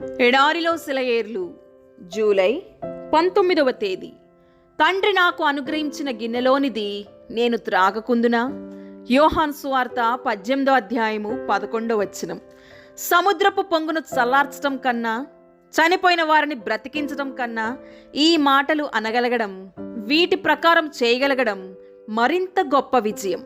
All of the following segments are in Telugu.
ఎడారిలో సెలయేర్లు జూలై 19వ తేదీ. తండ్రి నాకు అనుగ్రహించిన గిన్నెలోనిది నేను త్రాగకుందునా? యోహాను సువార్త 18వ అధ్యాయము 11వ వచనం. సముద్రపు పొంగును చల్లార్చడం కన్నా, చనిపోయిన వారిని బ్రతికించడం కన్నా ఈ మాటలు అనగలగడం, వీటి ప్రకారం చేయగలగడం మరింత గొప్ప విజయం.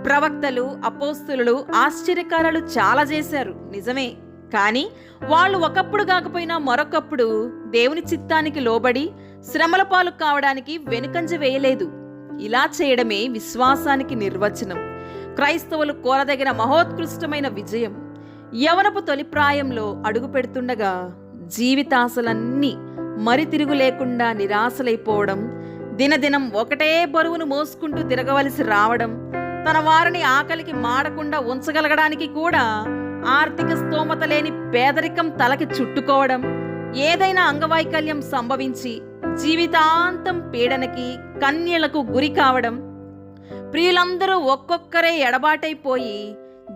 ప్రవక్తలు, అపోస్తులు ఆశ్చర్యకారాలు చాలా చేశారు, నిజమే. కానీ వాళ్ళు ఒకప్పుడు కాకపోయినా మరొకప్పుడు దేవుని చిత్తానికి లోబడి శ్రమల పాలు కావడానికి వెనుకంజ వేయలేదు. ఇలా చేయడమే విశ్వాసానికి నిర్వచనం. క్రైస్తవులు కోరదగిన మహోత్కృష్టమైన విజయం. యవనపు తొలి ప్రాయంలో అడుగు పెడుతుండగా జీవితాశలన్నీ మరి తిరుగు లేకుండా నిరాశలైపోవడం, దినదినం ఒకటే బరువును మోసుకుంటూ తిరగవలసి రావడం, తన వారిని ఆకలికి మాడకుండా ఉంచగలగడానికి కూడా ఆర్థిక స్తోమత లేని పేదరికం తలకి చుట్టుకోవడం, ఏదైనా అంగవైకల్యం సంభవించి జీవితాంతం పీడనకి, కన్యలకు గురి కావడం, ప్రియులందరూ ఒక్కొక్కరే ఎడబాటైపోయి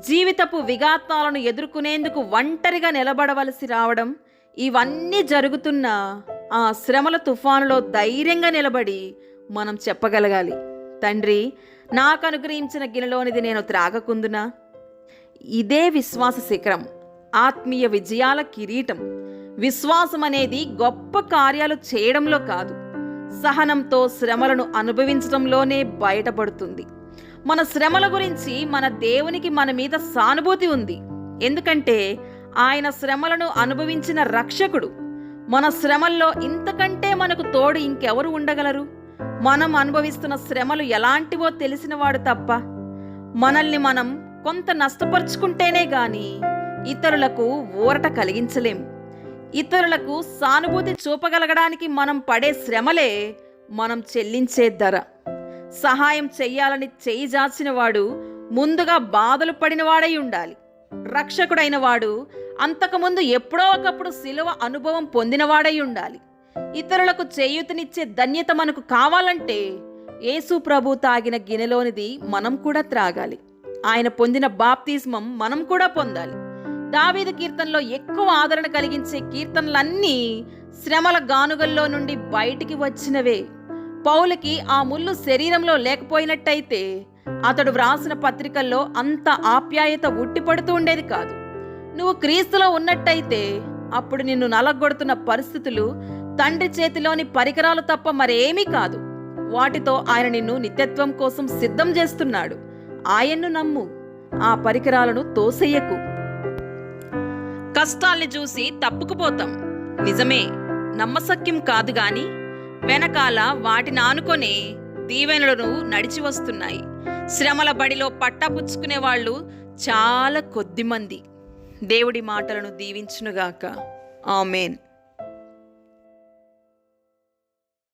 జీవితపు విఘాతాలను ఎదుర్కొనేందుకు ఒంటరిగా నిలబడవలసి రావడం, ఇవన్నీ జరుగుతున్న ఆ శ్రమల తుఫానులో ధైర్యంగా నిలబడి మనం చెప్పగలగాలి, తండ్రి నాకు అనుగ్రహించిన గిన్నెలోనిది నేను త్రాగకుందునా? ఇదే విశ్వాస శిఖరం, ఆత్మీయ విజయాల కిరీటం. విశ్వాసం అనేది గొప్ప కార్యాలు చేయడంలో కాదు, సహనంతో శ్రమలను అనుభవించడంలోనే బయటపడుతుంది. మన శ్రమల గురించి మన దేవునికి మన మీద సానుభూతి ఉంది. ఎందుకంటే ఆయన శ్రమలను అనుభవించిన రక్షకుడు. మన శ్రమల్లో ఇంతకంటే మనకు తోడు ఇంకెవరు ఉండగలరు? మనం అనుభవిస్తున్న శ్రమలు ఎలాంటివో తెలిసినవాడు తప్ప. మనల్ని మనం కొంత నష్టపరుచుకుంటేనే గాని ఇతరులకు ఊరట కలిగించలేం. ఇతరులకు సానుభూతి చూపగలగడానికి మనం పడే శ్రమలే మనం చెల్లించే ధర. సహాయం చెయ్యాలని చేయి జాచిన వాడు ముందుగా బాధలు పడినవాడై ఉండాలి. రక్షకుడైన వాడు అంతకుముందు ఎప్పుడో ఒకప్పుడు శిలువ అనుభవం పొందినవాడై ఉండాలి. ఇతరులకు చేయూతనిచ్చే ధన్యత మనకు కావాలంటే యేసు ప్రభు తాగిన గిన్నెలోనిది మనం కూడా త్రాగాలి. ఆయన పొందిన బాప్తిస్మం మనం కూడా పొందాలి. దావీదు కీర్తనలో ఎక్కువ ఆదరణ కలిగించే కీర్తనలన్నీ శ్రమల గానుగల్లో నుండి బయటికి వచ్చినవే. పౌలుకి ఆ ముళ్ళు శరీరంలో లేకపోయినట్టయితే అతడు వ్రాసిన పత్రికల్లో అంత ఆప్యాయత ఉట్టిపడుతూ ఉండేది కాదు. నువ్వు క్రీస్తులో ఉన్నట్టయితే అప్పుడు నిన్ను నలగొడుతున్న పరిస్థితులు తండ్రి చేతిలోని పరికరాలు తప్ప మరేమీ కాదు. వాటితో ఆయన నిన్ను నిత్యత్వం కోసం సిద్ధం చేస్తున్నాడు. ఆయన్ను నమ్ము, ఆ పరికరాలను తోసెయ్యకు. కష్టాల్ని చూసి తప్పుకుపోతాం, నిజమే, నమ్మశక్యం కాదు గాని వెనకాల వాటిని ఆనుకొనే దీవెనలను నడిచి వస్తున్నాయి. శ్రమల బడిలో పట్టాపుచ్చుకునే వాళ్ళు చాలా కొద్దిమంది. దేవుడి మాటలను దీవించునుగాక. ఆమేన్.